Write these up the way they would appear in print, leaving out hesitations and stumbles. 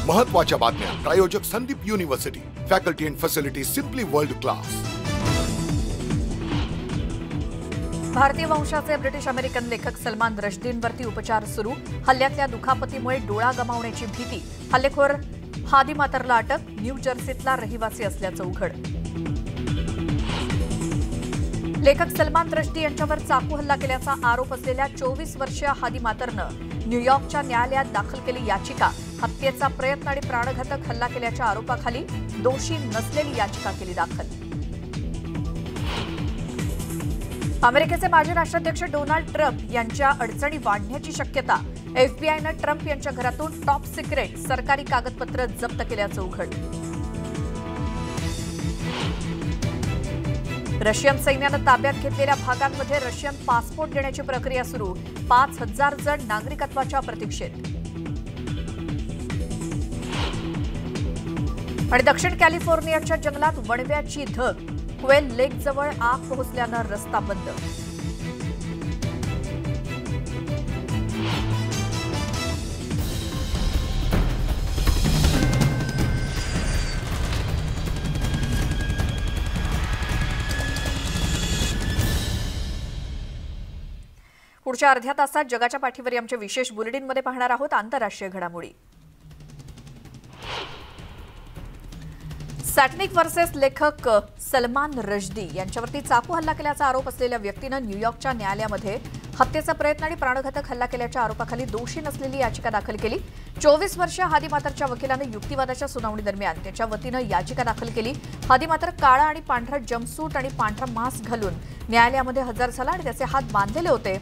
महत्त्वाच्या बातम्या प्रायोजक Sandeep university, faculty and facility simply world class. भारतीय वंशाचे ब्रिटिश अमेरिकन लेखक सलमान रश्दींवरती उपचार सुरू। हल्ल्यातल्या दुखापतीमुळे डोळा गमावण्याची भीती। हल्लेखोर हादी मातरला अटक। न्यू जर्सीतला रहिवासी असल्याचं उघड। लेखक सलमान रश्दी यांच्यावर चाकू हल्ला केल्याचा आरोप असलेल्या 24 वर्षीय हादी मातरनं न्यूयॉर्कच्या न्यायालयात दाखल केली याचिका। हत्येचा प्रयत्न आणि प्राणघातक हल्ला केल्याच्या आरोपाखाली दोषी नसलेली याचिका केली दाखल। अमेरिकेचे माजी राष्ट्राध्यक्ष डोनाल्ड ट्रम्प यांच्या अडचणी वाढण्याची शक्यता। एफबीआयनं ट्रम्प यांच्या घरातून टॉप सिक्रेट सरकारी कागदपत्र जप्त केल्याचं उघड। रशियन सैन्यानं ताब्यात घेतलेल्या भागांमध्ये रशियन पासपोर्ट देण्याची प्रक्रिया सुरू। 5000 जण नागरिकत्वाच्या प्रतीक्षेत। आणि दक्षिण कॅलिफोर्नियाच्या जंगलात वणव्याची धग। क्वेल लेक जवळ आग पोहोचल्यानं रस्ता बंद। पुढच्या अर्ध्या तासात जगाच्या पाठीवर आमच्या विशेष बुलेटिनमध्ये पाहणार आहोत आंतरराष्ट्रीय घडामोडी। सॅटनिक वर्सेस लेखक सलमान रश्दी यांच्यावरती चाकू हल्ला केल्याचा आरोप असलेल्या व्यक्तीनं न्यूयॉर्कच्या न्यायालयामध्ये हत्येचा प्रयत्न आणि प्राणघातक हल्ला केल्याच्या आरोपाखाली दोषी नसलेली याचिका दाखल केली। 24 वर्षीय हादी मातरच्या वकिलानं युक्तिवादाच्या सुनावणी दरम्यान त्याच्या वतीनं याचिका दाखल केली। हादी मातर काळा आणि पांढरा जम्पसूट आणि पांढरा मास्क घालून न्यायालयामध्ये हजर झाला आणि त्याचे हात बांधलेले होते।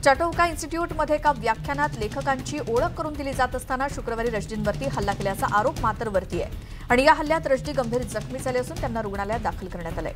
चटोका इन्स्टिट्यूटमध्ये एका व्याख्यानात लेखकांची ओळख करून दिली जात असताना शुक्रवारी रश्दींवरती हल्ला केल्याचा आरोप मातरवरती आहे आणि या हल्ल्यात रश्दी गंभीर जखमी झाले असून त्यांना रुग्णालयात दाखल करण्यात आलंय।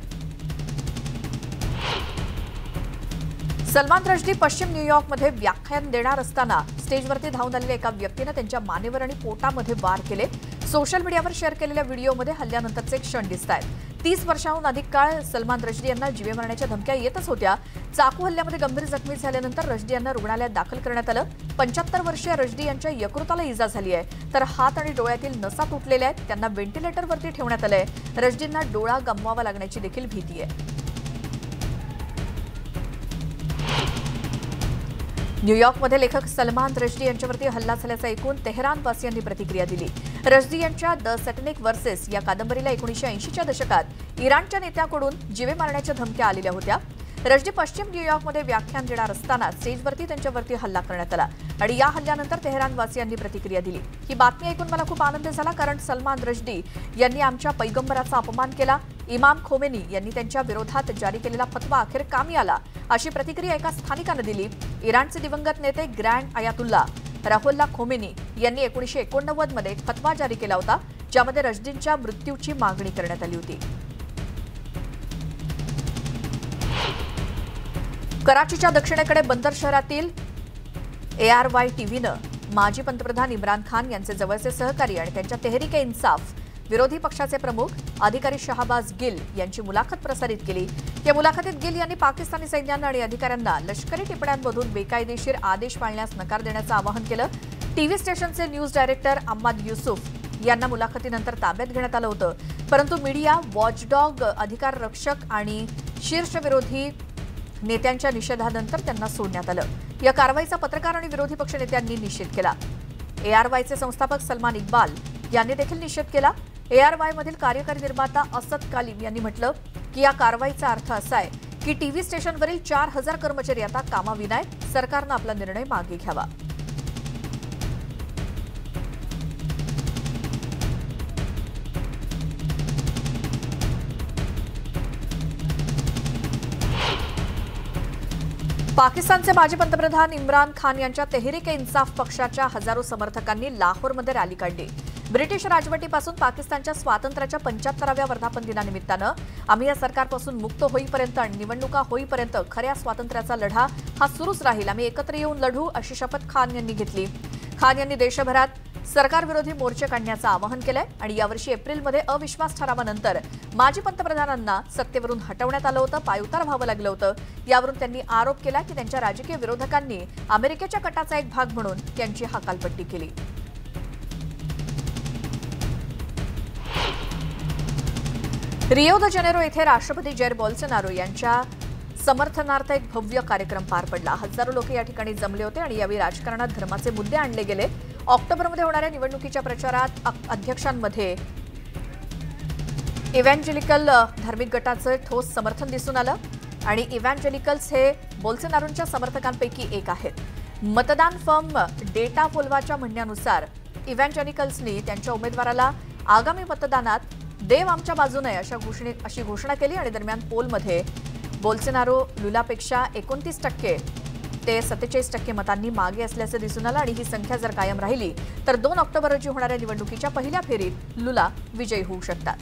सलमान रश्दी पश्चिम न्यूयॉर्कमध्ये व्याख्यान देणार असताना स्टेजवरती धावून आलेल्या एका व्यक्तीनं त्यांच्या मानेवर आणि पोटामध्ये वार केले। सोशल मीडियावर शेअर केलेल्या व्हिडिओमध्ये हल्ल्यानंतरचे क्षण दिसतायत। 30 वर्षांहून अधिक काळ सलमान रश्दी यांना जीवे मारण्याच्या धमक्या येतच होत्या। चाकू हल्ल्यामध्ये गंभीर जखमी झाल्यानंतर रश्दी यांना रुग्णालयात दाखल करण्यात आलं। 75 वर्षीय रश्दी यांच्या यकृताला इजा झाली आहे, तर हात आणि डोळ्यातील नसा तुटलेल्या आहेत। त्यांना व्हेंटिलेटरवरती ठेवण्यात आलंय। रश्दींना डोळा गमवावा लागण्याची देखील भीती आहे। न्यूयॉर्कमध्ये लेखक सलमान रश्दी यांच्यावरती हल्ला झाल्याचा ऐकून तेहरानवासियांनी प्रतिक्रिया दिली। रश्दी यांच्या द सॅटनिक वर्सेस या कादंबरीला 1980च्या दशकात इराणच्या नेत्याकडून जीवे मारण्याच्या धमक्या आलेल्या होत्या। रश्दी पश्चिम न्यूयॉर्कमध्ये व्याख्यान देणार असताना स्टेजवरती त्यांच्यावरती हल्ला करण्यात आला आणि या हल्ल्यानंतर तेहरानवासियांनी प्रतिक्रिया दिली। ही बातमी ऐकून मला खूप आनंद झाला, कारण सलमान रश्दी यांनी आमच्या पैगंबराचा अपमान केला। इमाम खोमेनी यांनी त्यांच्या विरोधात जारी केलेला फतवा अखेर कामी आला, अशी प्रतिक्रिया एका स्थानिकानं दिली। इराणचे दिवंगत नेते ग्रँड आयातुल्ला राहुल्ला खोमेनी यांनी 1989 मध्ये एक फतवा जारी केला होता, ज्यामध्ये रश्दींच्या मृत्यूची मागणी करण्यात आली होती। कराचीच्या दक्षिणेकडे बंदर शहरातील ARY टीव्हीनं माजी पंतप्रधान इम्रान खान यांचे जवळचे सहकारी आणि त्यांच्या तेहरीके इन्साफ विरोधी पक्षाचे प्रमुख अधिकारी शहबाज गिल यांची मुलाखत प्रसारित केली। या मुलाखतीत गिल यांनी पाकिस्तानी सैन्यानं आणि अधिकाऱ्यांना लष्करी टिप्पण्यांमधून बेकायदेशीर आदेश पाळण्यास नकार देण्याचं आवाहन केलं। टीव्ही स्टेशनचे न्यूज डायरेक्टर अहमद युसुफ यांना मुलाखतीनंतर ताब्यात घेण्यात आलं होतं, परंतु मीडिया, वॉचडॉग, अधिकार रक्षक आणि शीर्षविरोधी नेत्यांच्या निषेधानंतर त्यांना सोडण्यात आलं। या कारवाईचा पत्रकार आणि विरोधी पक्ष नेत्यांनी निषेध केला। ARYचे संस्थापक सलमान इक्बाल यांनी देखील निषेध केला। ARY मधील कार्यकारी निर्माता असद कालीम यांनी म्हटलं की या कारवाईचा अर्थ असा आहे की टीव्ही स्टेशनवरील 4000 कर्मचारी आता कामाविना आहेत। सरकारनं आपला निर्णय मागे घ्यावा। पाकिस्तानचे माजी पंतप्रधान इम्रान खान यांच्या तेहरीके इन्साफ पक्षाच्या हजारो समर्थकांनी लाहोरमध्ये रॅली काढली। ब्रिटिश राजवटीपासून पाकिस्तानच्या स्वातंत्र्याच्या 75व्या वर्धापन दिनानिमित्तानं आम्ही या सरकारपासून मुक्त होईपर्यंत आणि निवडणुका होईपर्यंत खऱ्या स्वातंत्र्याचा लढा हा सुरूच राहील, आम्ही एकत्र येऊन लढू, अशी शपथ खान यांनी घेतली। खान यांनी देशभरात सरकारविरोधी मोर्चे काढण्याचं आवाहन केलंय आणि यावर्षी एप्रिलमध्ये अविश्वास ठरावानंतर माजी पंतप्रधानांना सत्तेवरून हटवण्यात आलं होतं, पायउतार व्हावं लागलं होतं। यावरून त्यांनी आरोप केला की त्यांच्या राजकीय विरोधकांनी अमेरिकेच्या कटाचा एक भाग म्हणून त्यांची हकालपट्टी केली। रिओ द जेनेरो येथे राष्ट्रपती जैर बोल्सोनारो यांच्या समर्थनार्थ एक भव्य कार्यक्रम पार पडला. हजारो लोक या ठिकाणी जमले होते आणि यावेळी राजकारणात धर्माचे मुद्दे आणले गेले. ऑक्टोबरमध्ये होणाऱ्या निवडणुकीच्या प्रचारात अध्यक्षांमध्ये इव्हॅन्जेलिकल धार्मिक गटाचं ठोस समर्थन दिसून आलं आणि इव्हॅन्जेलिकल्स हे बोल्सोनारोंच्या समर्थकांपैकी एक आहेत. मतदान फर्म डेटा फोल्वाच्या म्हणण्यानुसार इव्हॅन्जेलिकल्सनी त्यांच्या उमेदवाराला आगामी मतदानात देव आमच्या बाजूने अशी घोषणा केली आणि दरम्यान पोलमध्ये बोल्सोनारो लुलापेक्षा 29% ते 47% मतांनी मागे असल्याचं दिसून आलं आणि ही संख्या जर कायम राहिली तर 2 ऑक्टोबर रोजी होणाऱ्या निवडणुकीच्या पहिल्या फेरीत लुला विजयी होऊ शकतात.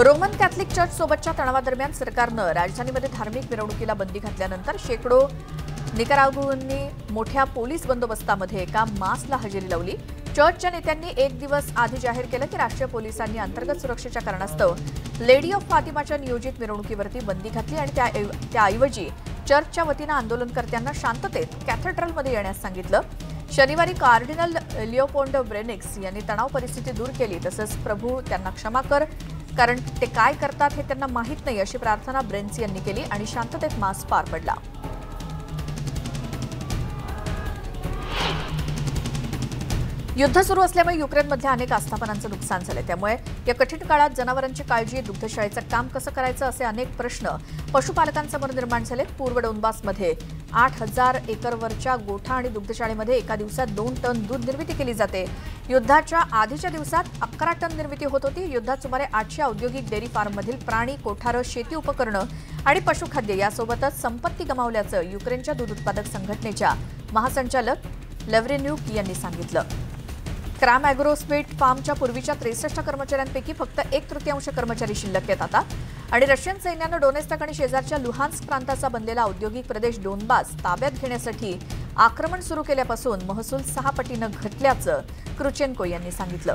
रोमन कॅथलिक चर्च सोबतच्या तणावादरम्यान सरकारनं राजधानीमध्ये धार्मिक मिरवणुकीला बंदी घातल्यानंतर शेकडो निकारागुआंनी मोठ्या पोलीस बंदोबस्तामध्ये एका मासला हजेरी लावली. चर्चच्या नेत्यांनी एक दिवस आधी जाहीर केलं की राष्ट्रीय पोलिसांनी अंतर्गत सुरक्षेच्या कारणास्तव लेडी ऑफ फातिमाच्या नियोजित मिरवणुकीवरती बंदी घातली आणि त्याऐवजी चर्चच्या वतीनं आंदोलनकर्त्यांना शांततेत कॅथेड्रलमध्ये येण्यास सांगितलं. शनिवारी कार्डिनल लिओपोल्डो ब्रेनिक्स यांनी तणाव परिस्थिती दूर केली. तसंच प्रभू त्यांना क्षमा कर, कारण ते काय करतात हे त्यांना माहीत नाही, अशी प्रार्थना ब्रेन्सी यांनी केली आणि शांततेत मास पार पडला. युद्ध सुरू असल्यामुळे युक्रेनमधल्या अनेक आस्थापनांचं नुकसान झालं. त्यामुळे या कठीण काळात जनावरांची काळजी, दुग्धशाळेचं काम कसं करायचं असे अनेक प्रश्न पशुपालकांसमोर निर्माण झाले. पूर्व डोनबासमध्ये 8,000 एकरवरच्या गोठा आणि दुग्धशाळेमध्ये एका दिवसात 2 टन दूध निर्मिती केली जाते. युद्धाच्या आधीच्या दिवसात 11 टन निर्मिती होत होती. युद्धात सुमारे 800 औद्योगिक डेअरी फार्ममधील प्राणी, कोठारं, शेती उपकरणं आणि पशुखाद्य यासोबतच संपत्ती गमावल्याचं युक्रेनच्या दूध उत्पादक संघटनेच्या महासंचालक लव्रेन्युक यांनी सांगितलं. क्राम ॲग्रोस्पेट फार्मच्या पूर्वीच्या 63 कर्मचाऱ्यांपैकी फक्त 1/3 कर्मचारी शिल्लक आहेत आता. आणि रशियन सैन्यानं डोनेत्स्क आणि शेजारच्या लुहान्स्क प्रांताचा बनलेला औद्योगिक प्रदेश डोनबास ताब्यात घेण्यासाठी आक्रमण सुरू केल्यापासून महसूल 6 पटीनं घटल्याचं क्रुचेन्को यांनी सांगितलं.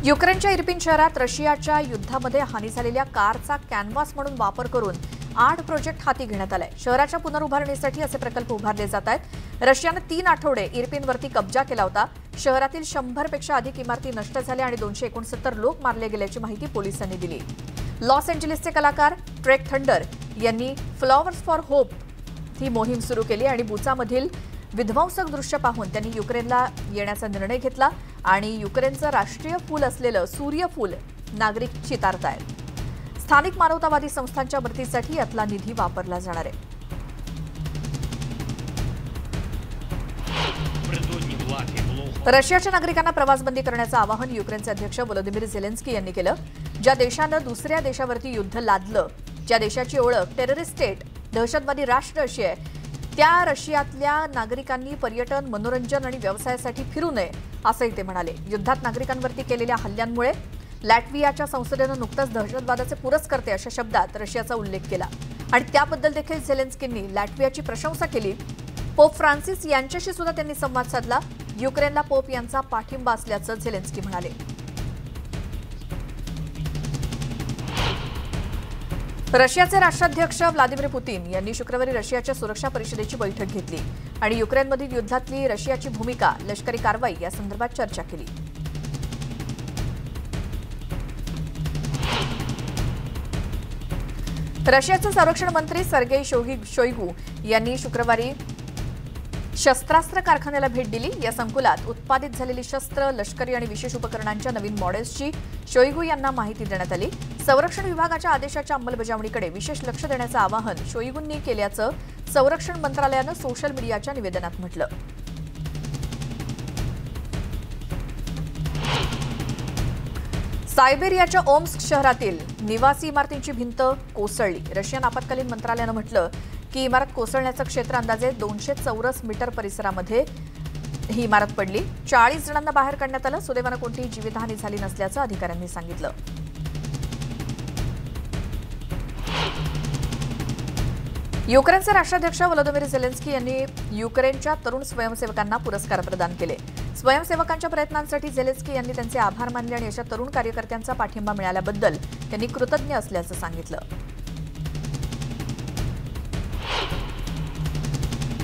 युक्रेनच्या इर्पिन शहरात रशियाच्या युद्धामध्ये हानी झालेल्या कारचा कॅनव्हास म्हणून वापर करून 8 प्रोजेक्ट हाती घेण्यात आलाय. शहराच्या पुनरुभारणीसाठी असे प्रकल्प उभारले जात आहेत. रशियानं 3 आठवडे इर्पिनवरती कब्जा केला होता. शहरातील 100 पेक्षा अधिक इमारती नष्ट झाल्या आणि 269 लोक मारले गेल्याची माहिती पोलिसांनी दिली. लॉस एंजेलिसचे कलाकार ट्रेक थंडर यांनी फ्लॉवर्स फॉर होप ही मोहीम सुरू केली आणि बुचामधील विध्वंसक दृश्य पाहून त्यांनी युक्रेनला येण्याचा निर्णय घेतला आणि युक्रेनचं राष्ट्रीय फूल असलेलं सूर्यफूल नागरिक चितारतायत. स्थानिक मानवतावादी संस्थांच्या मदतीसाठी यातला निधी वापरला जाणार आहे. रशियाच्या नागरिकांना प्रवासबंदी करण्याचं आवाहन युक्रेनचे अध्यक्ष व्लोदिमीर झेलेन्स्की यांनी केलं. ज्या देशानं दुसऱ्या देशावरती युद्ध लादलं, ज्या देशाची ओळख टेररिस्ट स्टेट, दहशतवादी राष्ट्र अशी आहे, त्या रशियातल्या नागरिकांनी पर्यटन, मनोरंजन आणि व्यवसायासाठी फिरू नये असंही ते म्हणाले. युद्धात नागरिकांवरती केलेल्या हल्ल्यांमुळे लॅटव्हियाच्या संसदेनं नुकताच दहशतवादाचे पुरस्कर्ते अशा शब्दात रशियाचा उल्लेख केला आणि त्याबद्दल देखील झेलेन्स्कींनी लॅटव्हियाची प्रशंसा केली. पोप फ्रान्सिस यांच्याशी सुद्धा त्यांनी संवाद साधला. युक्रेनला पोप यांचा पाठिंबा असल्याचं झेलेन्स्की म्हणाले. रशियाचे राष्ट्राध्यक्ष व्लादिमीर पुतीन यांनी शुक्रवारी रशियाच्या सुरक्षा परिषदेची बैठक घेतली आणि युक्रेनमधील युद्धातली रशियाची भूमिका, लष्करी कारवाई या संदर्भात चर्चा केली. रशियाचे संरक्षण मंत्री सर्गेई शोइगू यांनी शुक्रवारी शस्त्रास्त्र कारखान्याला भेट दिली. या संकुलात उत्पादित झालेली शस्त्र, लष्करी आणि विशेष उपकरणांच्या नवीन मॉडेल्सची शोइगू यांना माहिती देण्यात आली. संरक्षण विभागाच्या आदेशाच्या अंमलबजावणीकडे विशेष लक्ष देण्याचं आवाहन शोइगूंनी केल्याचं संरक्षण मंत्रालयानं सोशल मीडियाच्या निवेदनात म्हटलं. सायबेरियाच्या ओम्स्क शहरातील निवासी इमारतींची भिंत कोसळली. रशियन आपत्कालीन मंत्रालयानं म्हटलं की इमारत कोसळण्याचं क्षेत्र अंदाजे 200 चौरस मीटर परिसरामध्ये ही इमारत पडली. 40 जणांना बाहेर काढण्यात आलं. सुदैवानं कोणतीही जीवितहानी झाली नसल्याचं अधिकाऱ्यांनी सांगितलं. युक्रेनचे राष्ट्राध्यक्ष व्लोदिमीर झेलेन्स्की यांनी युक्रेनच्या तरुण स्वयंसेवकांना पुरस्कार प्रदान केले. स्वयंसेवकांच्या प्रयत्नांसाठी झेलेन्स्की यांनी त्यांचे आभार मानले आणि अशा तरुण कार्यकर्त्यांचा पाठिंबा मिळाल्याबद्दल त्यांनी कृतज्ञ असल्याचं सांगितलं.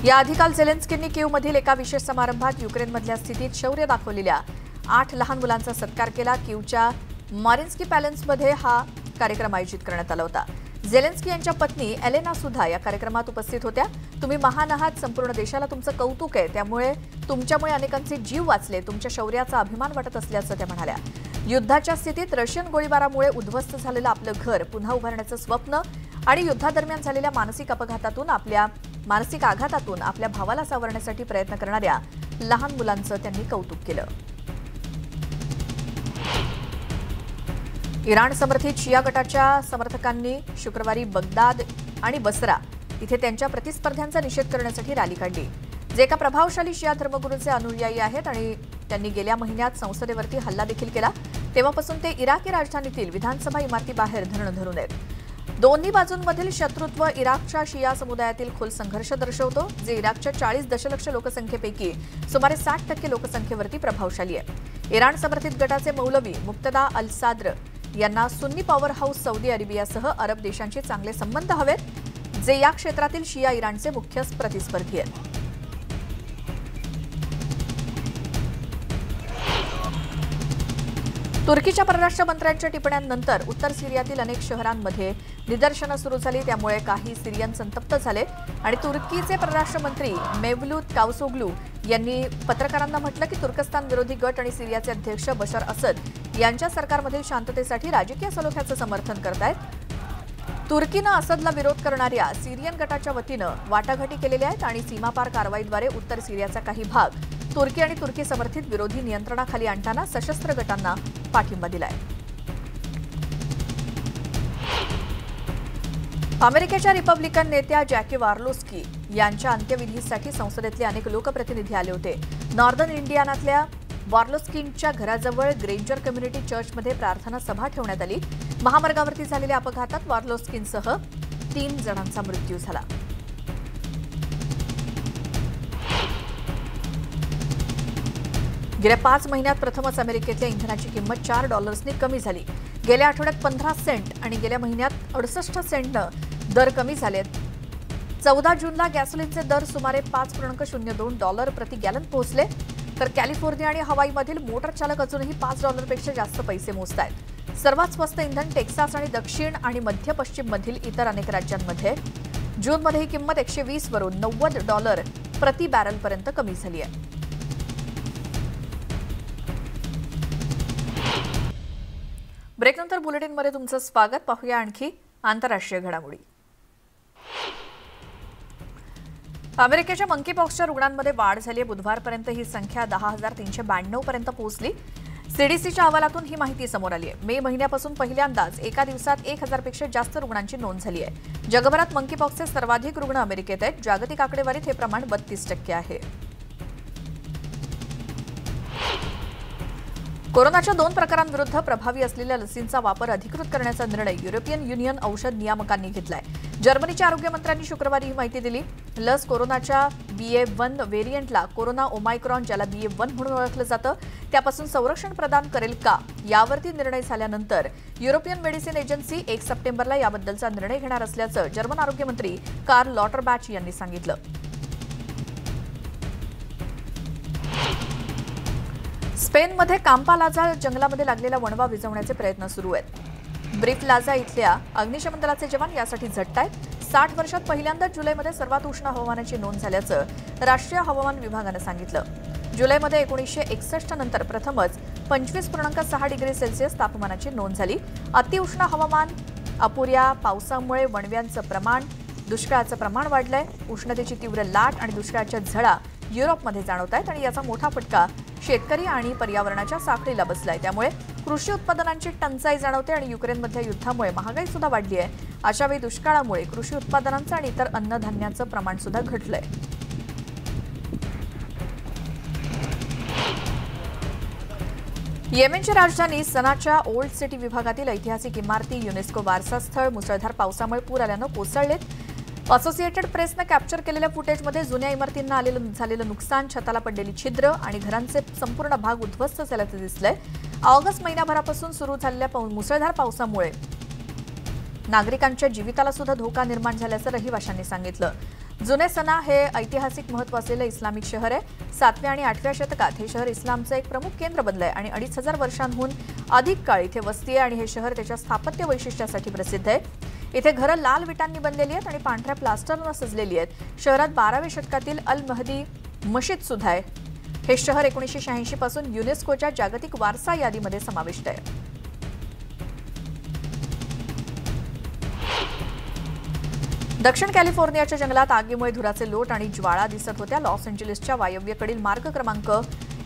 याआधी काल झेलेन्स्कींनी कीवमधील एका विशेष समारंभात युक्रेनमधल्या स्थितीत शौर्य दाखवलेल्या 8 लहान मुलांचा सत्कार केला। कीवच्या मारिन्स्की पॅलेसमध्ये हा कार्यक्रम आयोजित करण्यात आला होता। झेलेन्स्की यांच्या पत्नी एलेना सुद्धा या कार्यक्रमात उपस्थित होत्या। तुम्ही महान आहात, संपूर्ण देशाला तुमचं कौतुक आहे, त्यामुळे तुमच्यामुळे अनेकांचे जीव वाचले, तुमच्या शौर्याचा अभिमान वाटत असल्याचं त्या म्हणाल्या। युद्धाच्या स्थितीत रशियन गोळीबारामुळे उद्ध्वस्त झालेलं आपलं घर पुन्हा उभारण्याचं स्वप्न आणि युद्धादरम्यान झालेल्या मानसिक आघातातून आपल्या भावाला सावरण्यासाठी प्रयत्न करणाऱ्या लहान मुलांचं त्यांनी कौतुक केलं। इराण समर्थित शिया गटाच्या समर्थकांनी शुक्रवारी बगदाद आणि बसरा इथे त्यांच्या प्रतिस्पर्ध्यांचा निषेध करण्यासाठी रॅली काढली। जे एका प्रभावशाली शिया धर्मगुरूचे अनुयायी आहेत आणि त्यांनी गेल्या महिन्यात संसदेवरती हल्ला देखील केला, तेव्हापासून ते इराकी राजधानीतील विधानसभा इमारतीबाहेर धरणं धरून आहेत। दोन्ही बाजूंमधील शत्रुत्व इराकच्या शिया समुदायातील खोल संघर्ष दर्शवतो, जे इराकच्या 40 दशलक्ष लोकसंख्येपैकी सुमारे 60% लोकसंख्येवरती प्रभावशाली आहे। इराण समर्थित गटाचे मौलवी मुक्तदा अल साद्र यांना सुन्नी पॉवर हाऊस सौदी अरेबियासह अरब देशांशी चांगले संबंध हवेत, जे या क्षेत्रातील शिया इराणचे मुख्य प्रतिस्पर्धी आहेत। तुर्कीच्या परराष्ट्र मंत्र्यांच्या टिप्पण्यांनंतर उत्तर सिरियातील अनेक शहरांमध्ये निदर्शनं सुरू झाली, त्यामुळे काही सिरियन संतप्त झाले आणि तुर्कीचे परराष्ट्र मंत्री मेवलूत कावसोग्लू यांनी पत्रकारांना म्हटलं की तुर्कस्तान विरोधी गट आणि सिरियाचे अध्यक्ष बशर असद यांच्या सरकारमधील शांततेसाठी राजकीय सलोख्याचं समर्थन करतायत। तुर्कीनं असदला विरोध करणाऱ्या सिरियन गटाच्या वतीनं वाटाघाटी केलेल्या आहेत आणि सीमापार कारवाईद्वारे उत्तर सिरियाचा काही भाग तुर्की आणि तुर्की समर्थित विरोधी नियंत्रणाखाली आणताना सशस्त्र गटांना पाठिंबा दिलाय। अमेरिकेच्या रिपब्लिकन नेत्या जॅकी वार्लोस्की यांच्या अंत्यविधीसाठी संसदेतले अनेक लोकप्रतिनिधी आले होते। नॉर्दर्न इंडियानातल्या वार्लोस्कींच्या घराजवळ ग्रेंजर कम्युनिटी चर्चमध्ये प्रार्थना सभा ठेवण्यात आली। महामार्गावरती झालेल्या अपघातात वार्लोस्कींसह 3 जणांचा मृत्यू झाला। गेल्या 5 महिन्यात प्रथमच अमेरिकेतल्या इंधनाची किंमत $4 कमी झाली। गेल्या आठवड्यात 15 सेंट आणि गेल्या महिन्यात 68 सेंटनं दर कमी झालेत। 14 जूनला गॅसोलिनचे दर सुमारे $5.02 प्रति गॅलन पोहोचले, तर कॅलिफोर्निया आणि हवाईमधील मोटर चालक अजूनही $5 प्रति पैसे मोजतायत। सर्वात स्वस्त इंधन टेक्सास आणि दक्षिण आणि मध्य पश्चिममधील इतर अनेक राज्यांमध्ये जूनमध्ये ही किंमत $120 वरून $90 प्रति बॅरलपर्यंत कमी झाली आहे। ब्रेकनंतर बुलेटिनमध्ये तुमचं स्वागत। पाहूया आणखी आंतरराष्ट्रीय घडामोडी। अमेरिकेच्या मंकीपॉक्सच्या रुग्णांमध्ये वाढ झाली आहे। बुधवारपर्यंत ही संख्या 10,392 पर्यंत पोहोचली। सीडीसीच्या अहवालातून ही माहिती समोर आली आहे। मे महिन्यापासून पहिल्यांदाच एका दिवसात 1,000 पेक्षा जास्त रुग्णांची नोंद झाली आहे। जगभरात मंकीपॉक्सचे सर्वाधिक रुग्ण अमेरिकेत आहेत। जागतिक आकडेवारीत हे प्रमाण 32% आहे। कोरोनाच्या 2 प्रकारांविरुद्ध प्रभावी असलेल्या लसींचा वापर अधिकृत करण्याचा निर्णय युरोपियन युनियन औषध नियामकांनी घेतलाय। जर्मनीच्या आरोग्यमंत्र्यांनी शुक्रवारी ही माहिती दिली। लस कोरोनाच्या BA.1 व्हेरियंटला कोरोना ओमायक्रॉन, ज्याला BA.1 म्हणून ओळखलं जातं, त्यापासून संरक्षण प्रदान करेल का यावरती निर्णय झाल्यानंतर युरोपियन मेडिसिन एजन्सी 1 सप्टेंबरला याबद्दलचा निर्णय घेणार असल्याचं जर्मन आरोग्यमंत्री कार्ल लॉटरबॅच यांनी सांगितलं। स्पेनमध्ये काम्पालाजा जंगलामध्ये लागलेला वणवा विझवण्याचे प्रयत्न सुरू आहेत। ब्रीफ लाजा इथल्या अग्निशमन दलाचे जवान यासाठी झटतायत। 60 वर्षात पहिल्यांदाच जुलैमध्ये सर्वात उष्ण हवामानाची नोंद झाल्याचं राष्ट्रीय हवामान विभागानं सांगितलं। जुलैमध्ये 1961 नंतर प्रथमच 25.6 डिग्री सेल्सिअस तापमानाची नोंद झाली। अतिउष्ण हवामान, अपुऱ्या पावसामुळे वणव्यांचं प्रमाण, दुष्काळाचं प्रमाण वाढलंय। उष्णतेची तीव्र लाट आणि दुष्काळाच्या झळा युरोपमध्ये जाणवत आहेत आणि याचा मोठा फटका शेतकरी आणि पर्यावरणाच्या साखळीला बसलाय। त्यामुळे कृषी उत्पादनांची टंचाई जाणवते आणि युक्रेनमधल्या युद्धामुळे महागाई सुद्धा वाढली आहे। अशावेळी दुष्काळामुळे कृषी उत्पादनांचं आणि इतर अन्नधान्याचं प्रमाण सुद्धा घटलंय। येमेनची राजधानी सनाच्या ओल्ड सिटी विभागातील ऐतिहासिक इमारती, युनेस्को वारसा स्थळ मुसळधार पावसामुळे पूर आल्यानं कोसळलेत। असोसिएटेड प्रेसनं कॅप्चर केलेल्या फुटेजमध्ये जुन्या इमारतींना झालेलं नुकसान, छताला पडलेली छिद्र आणि घरांचे संपूर्ण भाग उद्ध्वस्त झाल्याचं दिसलंय। ऑगस्ट महिन्याभरापासून सुरू झालेल्या मुसळधार पावसामुळे नागरिकांच्या जीविताला सुद्धा धोका निर्माण झाल्याचं रहिवाशांनी सांगितलं। जुने सना हे ऐतिहासिक महत्त्व असलेलं इस्लामिक शहर आहे। 7व्या आणि 8व्या शतकात हे शहर इस्लामचं एक प्रमुख केंद्र बनलंय आणि 2500 वर्षांहून अधिक काळ इथे वस्ती आहे आणि हे शहर त्याच्या स्थापत्य वैशिष्ट्यासाठी प्रसिद्ध आहे। इथे घरं लाल विटांनी बनलेली आहेत आणि पांढऱ्या प्लास्टरनं सजलेली आहेत। शहरात 12व्या शतकातील अल महदी मशीद सुद्धा आहे। हे शहर 1986 पासून युनेस्कोच्या जागतिक वारसा यादीमध्ये समाविष्ट आहे। दक्षिण कॅलिफोर्नियाच्या जंगलात आगीमुळे धुराचे लोट आणि ज्वाळा दिसत होत्या। लॉस एंजेलिसच्या वायव्येकडील मार्ग क्रमांक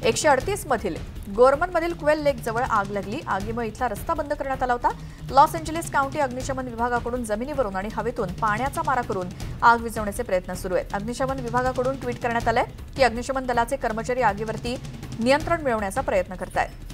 138 मधील गोरमनमधील क्वेल लेक जवळ आग लागली। आगीमुळे इथला रस्ता बंद करण्यात आला होता। लॉस एंजेलिस काउंटी अग्निशमन विभागाकडून जमिनीवरून आणि हवेतून पाण्याचा मारा करून आग विझवण्याचे प्रयत्न सुरू आहेत। अग्निशमन विभागाकडून ट्विट करण्यात आलंय की अग्निशमन दलाचे कर्मचारी आगीवरती नियंत्रण मिळवण्याचा प्रयत्न करतायत।